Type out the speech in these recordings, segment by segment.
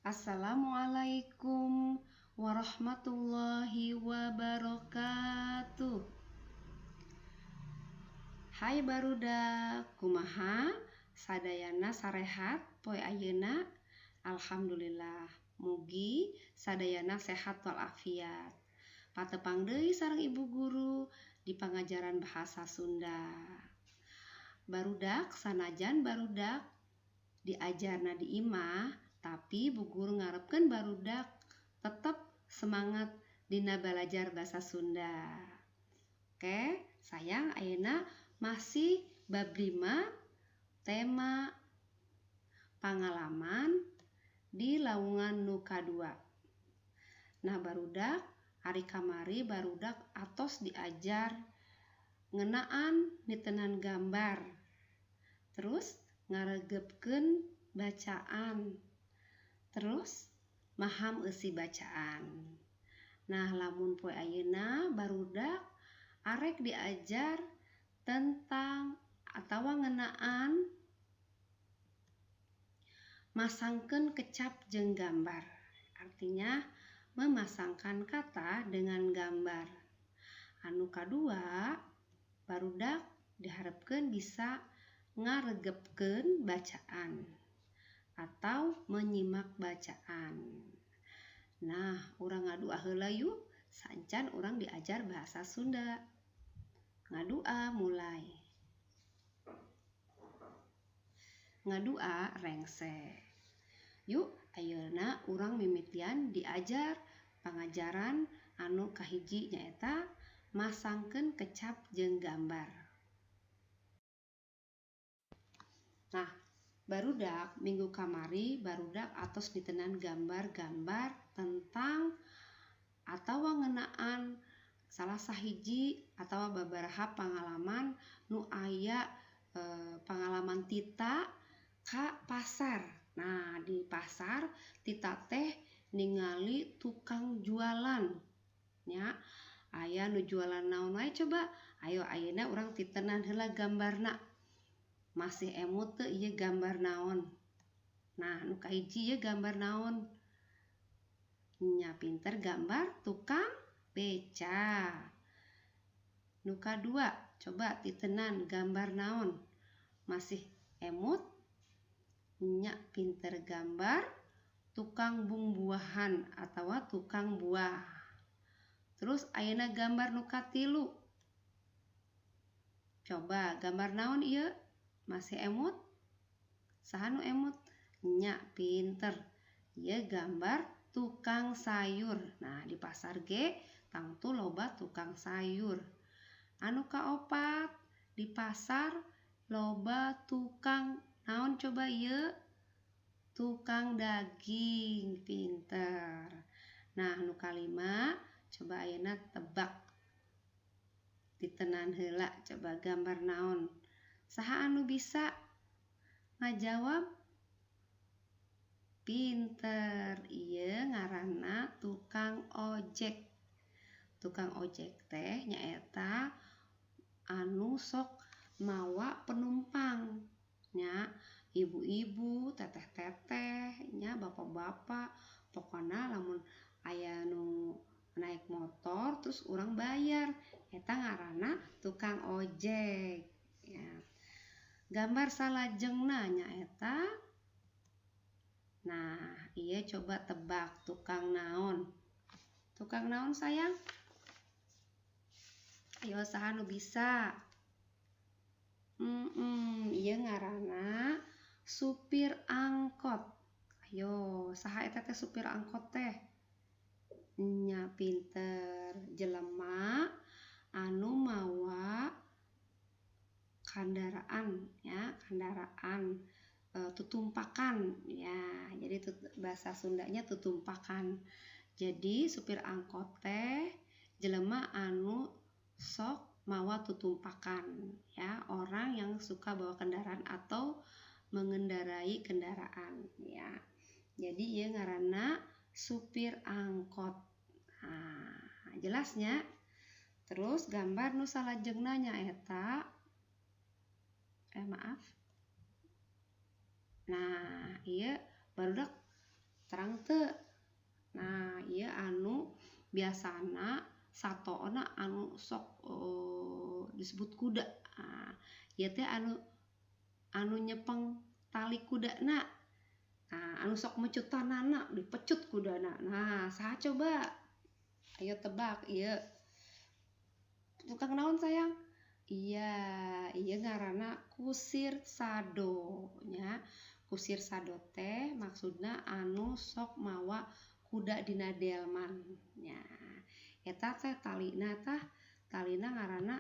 Assalamualaikum warahmatullahi wabarakatuh. Hai barudak, kumaha? Sadayana sarehat poe ayeuna? Alhamdulillah. Mugi sadayana sehat walafiat. Patepang deui sareng ibu guru di pangajaran bahasa Sunda. Barudak sanajan barudak diajarna di imah, tapi bu guru ngarepkeun barudak tetap semangat dina belajar bahasa Sunda. Oke, sayang ayeuna masih bab 5 tema pangalaman di Laungan nu kadua. Nah, barudak hari kamari barudak atos diajar ngeunaan nitenan gambar. Terus ngaregepkeun bacaan. Terus maham eusi bacaan. Nah, lamun poe ayeuna barudak arek diajar tentang atawa ngeunaan masangkeun kecap jeung gambar. Artinya memasangkan kata dengan gambar. Anu kadua, barudak diharapkeun bisa ngaregepkeun bacaan atau menyimak bacaan. Nah, urang ngadua heula yuk, sancan urang diajar bahasa Sunda. Ngadua mulai. Ngadua rengse. Yuk, ayeuna urang mimitian diajar pangajaran anu kahiji nyaeta masangkeun kecap jeung gambar. Nah, barudak minggu kamari barudak atos ditenan gambar-gambar tentang atawa ngeunaan salah sahiji atawa babaraha pangalaman nu aya pangalaman tita ka pasar. Nah, di pasar tita teh ningali tukang jualan. Nya, aya nu jualan naon wae coba? Ayo ayeuna urang titenan heula gambarna. Masih emut teu ieu gambar naon? Nah, nu kahiji ieu gambar naon? Nya pinter gambar tukang beca. Nu kadua, coba titenan gambar naon? Masih emut? Nya pinter gambar tukang bungbuahan atawa tukang buah. Terus ayeuna gambar nu katilu. Coba gambar naon ieu? Masih emut? Saha nu emut? Nya pinter. Ieu gambar tukang sayur. Nah, di pasar ge tangtu loba tukang sayur. Anu kaopat, di pasar loba tukang naon coba ieu? Tukang daging. Pinter. Nah, anu kalima, coba ayeuna tebak. Ditenan heula coba gambar naon? Saha anu bisa ngajawab? Pinter. Ieu ngaranna tukang ojek. Tukang ojek teh nyaeta anu sok mawa penumpang. Nya, ibu-ibu, teteh-teteh, nya bapak-bapak, pokona lamun aya nu naik motor terus urang bayar, eta ngaranna tukang ojek. Ya. Gambar salajengna nyaeta. Nah, ieu coba tebak tukang naon? Tukang naon sayang? Ayo saha nu bisa? Ieu ngaranna supir angkot. Ayo, saha eta teh supir angkot teh? Nya pinter. Jelema anu mawa kendaraan, ya, kendaraan tutumpakan, ya. Jadi bahasa Sundanya tutumpakan. Jadi supir angkot teh jelema anu sok mawa tutumpakan, ya, orang yang suka bawa kendaraan atau mengendarai kendaraan, ya. Jadi ieu ngaranna supir angkot. Nah, jelasnya. Terus gambar nu salajengna nyaeta maaf. Nah, ieu barudak terang biasana satona anu sok disebut kuda. Ieu teh anu nyepeng tali kudana. Anu sok mecutanana dipecut kudana. Nah, saha coba? Ayo tebak, ieu. Tukang naon sayang? Iya ngaranna kusir sado nya. Kusir sado teh maksudna anu sok mawa kuda dina delman nya. Eta teh talina ngaranna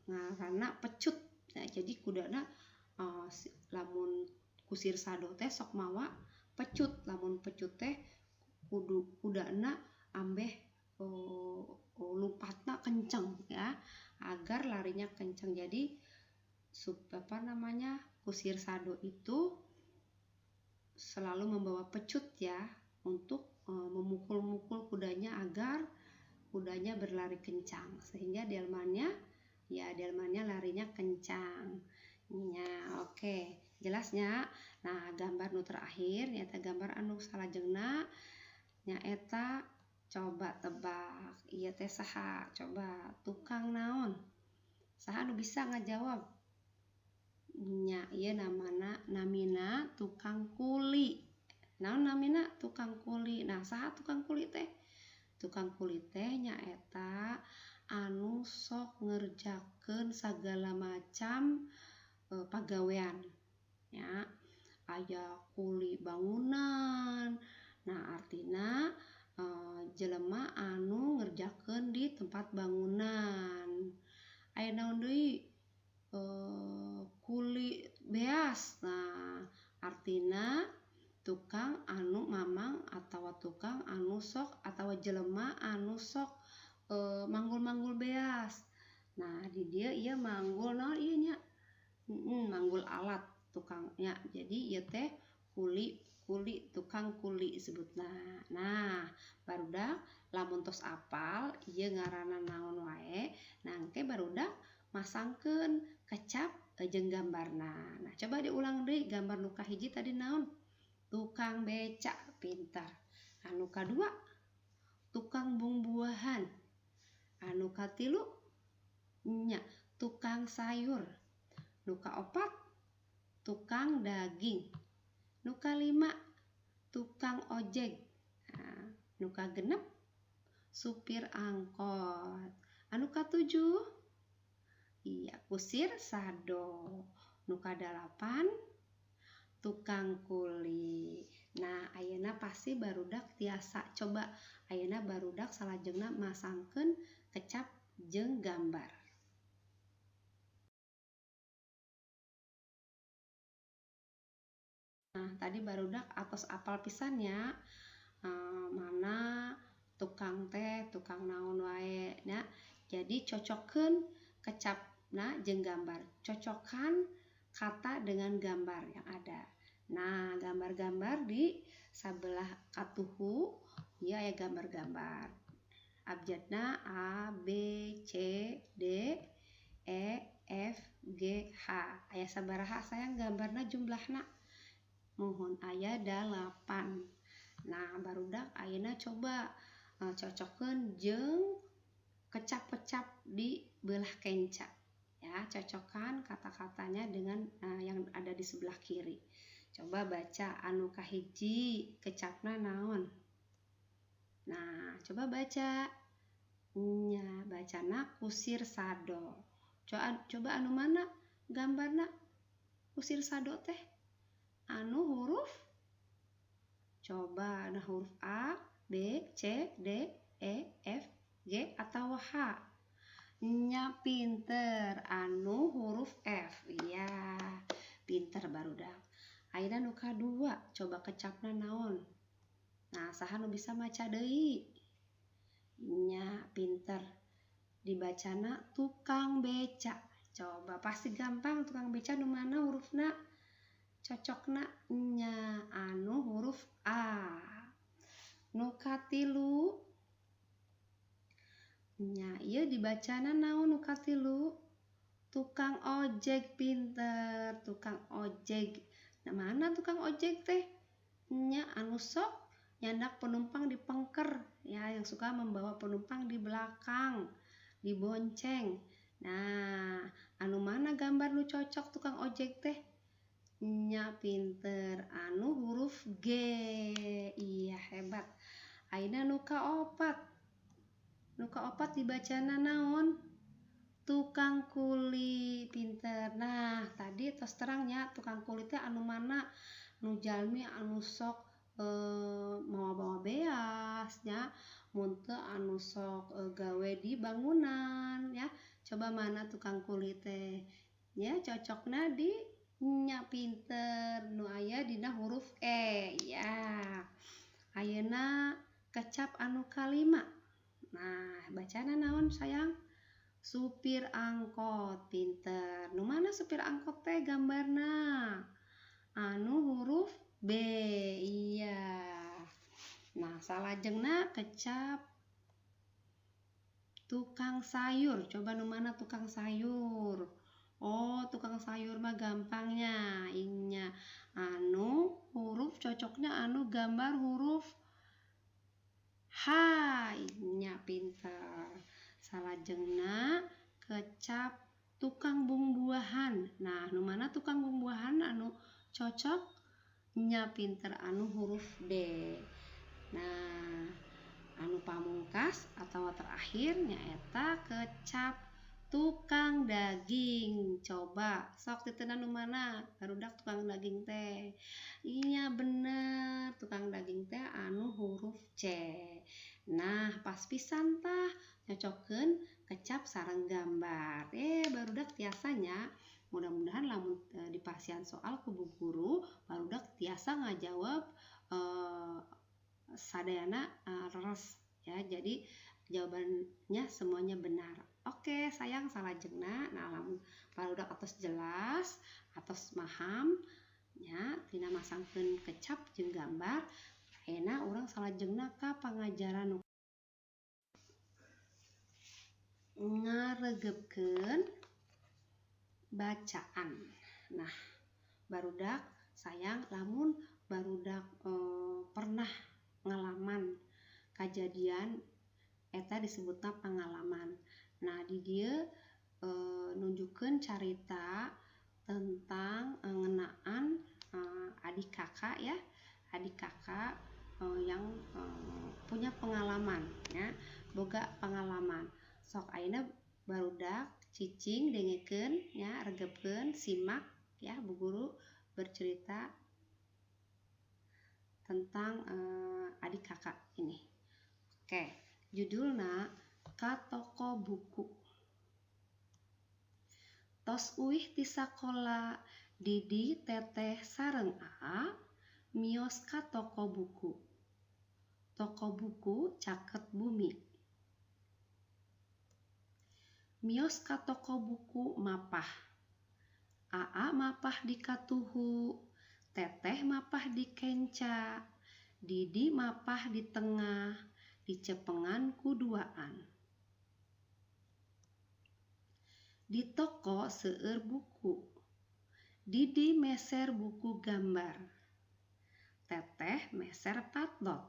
ngaranna pecut. Nah, jadi kudana lamun kusir sado teh sok mawa pecut. Lamun pecut teh kudana ambeh lumpatna kenceng ya, agar larinya kenceng. Jadi kusir sado itu selalu membawa pecut ya, untuk memukul-mukul kudanya agar kudanya berlari kencang, sehingga delmannya larinya kencang. Ya, oke. Jelasnya. Nah, gambar nu terakhir nyata gambar anu salajengna nyaeta coba tebak. Ieu teh saha? Coba tukang naon? Saha nu bisa ngajawab? Nya, ieu namina tukang kuli. Naon namina? Tukang kuli. Nah, saha tukang kuli teh? Tukang kuli teh nyaeta anu sok ngerjakeun sagala macam pagawean ya. Aya kuli bangunan. Nah, artina jelema anu ngerjakeun di tempat bangunan. Aya naon deui? Kuli beas. Nah, artina tukang anu mamang atawa tukang anu sok atawa jelema anu sok manggul-manggul beas. Nah, di dieu ieu manggul naon ieu nya? Manggul alat tukangnya. Jadi ieu teh kuli tukang kuli disebutna. Nah, barudak lamun tos apal ieu ngaranna naon wae, nah engke barudak masangkeun kecap jeung gambarna. Nah, coba diulang deui gambar nu kahiji tadi naon? Tukang beca, pintar. Anu kadua tukang buah-buahan. Anu katilu nya tukang sayur. Nu kaopat tukang daging. Nu kalima tukang ojek. Nu kagenep supir angkot. Anu katujuh kusir sado. Nu kadalapan tukang kuli. Nah, ayeuna pasti barudak tiasa coba. Ayeuna barudak salajengna masangkeun kecap jeung gambar. Nah, tadi barudak atos apal pisannya mana tukang teh, tukang naon wae nya. Jadi cocokkeun kecapna jeung gambar. Cocokkan kata dengan gambar yang ada. Nah, gambar-gambar di sabelah katuhu ya aya gambar-gambar. Abjadna A, B, C, D, E, F, G, H. Aya sabaraha sayang gambarna jumlahna? Mohon aya 8. Nah, barudak ayeuna coba cocokkeun jeung kecap-kecap di belah kenca. Ya, cocokkan kata-katanya dengan yang ada di sebelah kiri. Coba baca anu kahiji kecapna naon? Nah, coba baca. Nya, bacana kusir sado. Coba anu mana gambarna kusir sado teh? Anu huruf? Coba anu huruf A, B, C, D, E, F, G atau H? Nya, pinter. Anu huruf F. Iya, pinter barudak. Ayeuna nu kadua, coba kecapna naon? Nah, saha nu bisa maca deui? Nya, pinter. Dibacana tukang beca. Coba pasti gampang tukang beca nu mana hurufna? Cocokna nya anu huruf A. Nu katilu nya ieu dibacana naon nu katilu? Tukang ojek, pinter. Tukang ojek. Nah, mana tukang ojek teh? Nya anu sok nyandak penumpang di pengker, ya, yang suka membawa penumpang di belakang, dibonceng. Nah, anu mana gambar nu cocok tukang ojek teh? Nya pinter, anu huruf G. Iya, hebat. Aina nu kaopat dibacana naon? Tukang kuli, pinter. Nah, tadi tos terangnya tukang kulitnya anu mana? Nu jalmi anu sok bawa beas ya, mun teu anu sok gawe di bangunan ya. Coba mana tukang kulit teh? Ya, cocokna di nya pinter, nu aya dina huruf E. Ya. Ayeuna kecap anu kalima. Nah, bacana naon sayang? Supir angkot, pinter. Nu mana supir angkot teh gambarna? Anu huruf B. Iya. Nah, salajengna kecap tukang sayur. Coba nu mana tukang sayur? Oh, tukang sayur mah gampangnya. Inya anu huruf cocoknya anu gambar huruf H. Inya pinter. Salajengna kecap tukang bumbuahan. Nah, nu mana tukang bumbuahan anu cocok? Nya pinter, anu huruf D. Nah, anu pamungkas atau terakhir nyaeta kecap tukang daging. Coba sok tituna nu mana? Barudak tukang daging teh. Iya bener, tukang daging teh anu huruf C. Nah, pas pisan tah nyocokeun kecap sareng gambar. Barudak tiasanya mudah-mudahan lamun di pasian soal ku Bu Guru barudak tiasa ngajawab sadayana leres ya. Jadi jawabannya semuanya benar. Oke, sayang salajengna. Nah, lamun barudak atos jelas, atos maham nya tina masangkeun kecap jeung gambar. Ayeuna urang salajengna ka pangajaran ngaregebkeun bacaan. Nah, barudak sayang lamun barudak pernah ngalaman kajadian eta disebutna pengalaman. Nah, di dieu nunjukkeun carita tentang ngeunaan adik kakak ya, yang punya pengalaman ya, boga pengalaman. Sok ayeuna barudak cicing dengekeun ya, regebkeun, simak ya Bu Guru bercerita tentang adik kakak ini. Oke, judulna Ka Toko Buku. Tos uih ti sakola, Didi, Teteh sareng Aa mios ka toko buku. Toko buku Caket Bumi. Mios ka toko buku mapah. Aa mapah di katuhu, Teteh mapah di kenca, Didi mapah di tengah, dicepengan kuduaan. Di toko seueur buku. Didi meser buku gambar. Teteh meser patlot.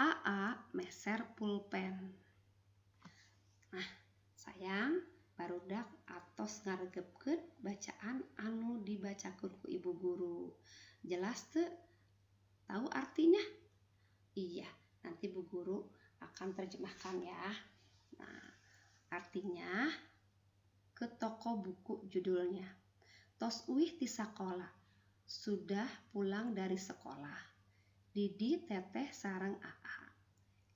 Aa meser pulpen. Nah, sayang barudak atos ngaregebkeun bacaan anu dibacakeun ku Ibu Guru. Jelas teu? Tahu artinya? Iya, nanti Bu Guru akan terjemahkan ya. Nah, artinya ke toko buku judulnya. Tos uih ti sakola, sudah pulang dari sekolah. Didi, Teteh sareng Aa.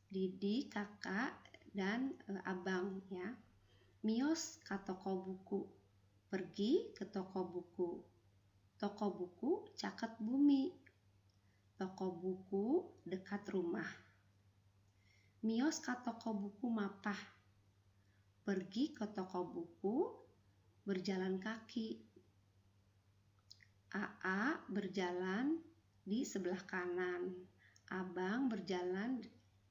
Didi kakak dan abang ya. Mios ka toko buku, pergi ke toko buku. Toko buku Caket Bumi. Toko buku dekat rumah. Mios ka toko buku mapah, pergi ke toko buku berjalan kaki. Aa berjalan di sebelah kanan. Abang berjalan,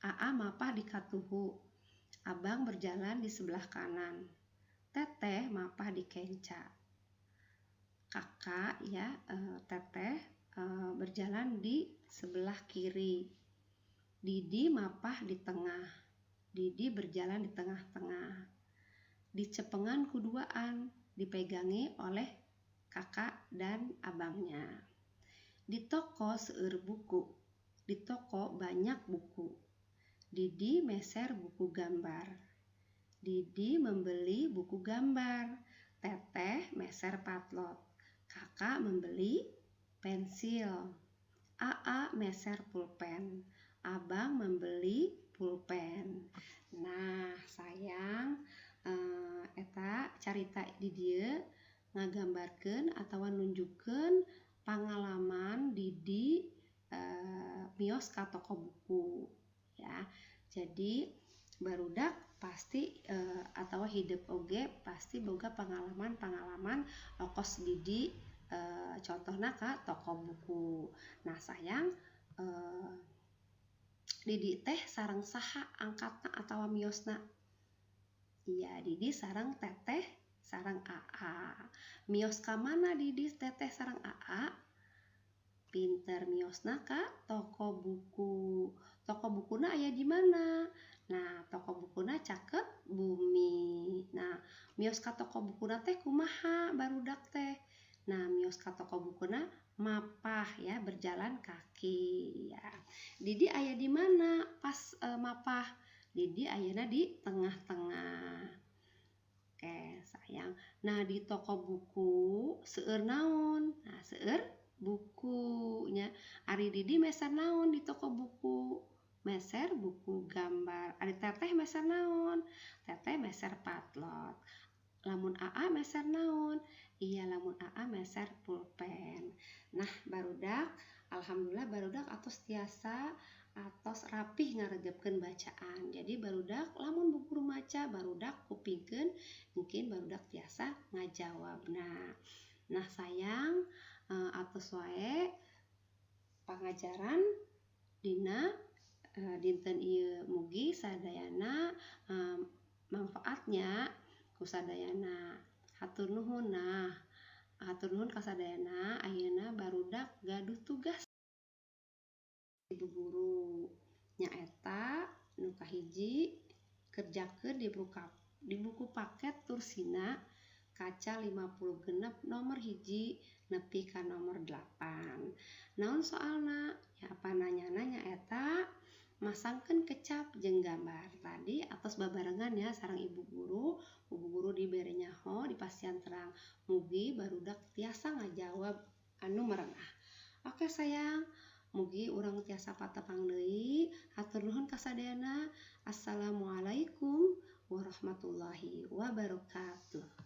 Aa mapah di katuhu. Abang berjalan di sebelah kanan. Teteh mapah di kenca. Kakak ya, Teteh berjalan di sebelah kiri. Didi mapah di tengah. Didi berjalan di tengah-tengah. Di cepengan kuduaan dipegangi oleh kakak dan abangnya. Di toko seueur buku. Di toko banyak buku. Didi meser buku gambar. Didi membeli buku gambar. Teteh meser patlot. Kakak membeli pensil. Aa meser pulpen. Abang membeli pulpen. Nah, sayang eta carita di dieu ngagambarkeun atawa nunjukkeun pangalaman Didi mios ka toko buku ya. Jadi barudak pasti atawa hidup oge pasti boga pengalaman-pengalaman okos Didi contohna ka toko buku. Nah, sayang Didi teh sareng saha angkatna atawa miosna? Iya, Didi sareng teteh sareng Aa. Mios ka mana Didi teteh sareng Aa? Pinter miosna ka toko buku. Toko bukuna aya di mana? Nah, toko bukuna caket bumi. Nah, mios ka toko bukuna teh kumaha barudak teh? Nah, mios ka toko bukuna mapah ya, berjalan kaki ya. Didi aya di mana pas mapah? Didi ayana di tengah-tengah. Oke, sayang. Nah, di toko buku seueur naon? Nah, seueur bukunya. Ari Didi meser naon di toko buku? Meser buku gambar. Ari teteh meser naon? Teteh meser patlot. Lamun Aa meser naon? Iya, lamun Aa meser pulpen. Nah, barudak, alhamdulillah barudak atos tiasa atos rapih ngaregepkeun bacaan. Jadi barudak lamun bu guru maca barudak kupingkeun mungkin barudak tiasa ngajawabna. Nah, sayang atos wae pangajaran dina dinten ieu mugi sadayana manfaatnya kusadayana. Hatur nuhun. Nah, hatur nuhun kasadayana ayeuna barudak gaduh tugas ibu guru nyaeta nu kahiji kerjakeun di buku paket Tursina kaca 56 nomor hiji nepi ka nomor 8. Naon soalna? Ya pananyana nyaeta masangkeun kecap jeung gambar. Tadi atos babarengan ya sareng ibu guru dibere nyaho dipasihan terang. Mugi barudak tiasa ngajawab anu merenah. Oke sayang, mugi urang tiasa patepang deui. Hatur nuhun kasadayana. Assalamualaikum warahmatullahi wabarakatuh.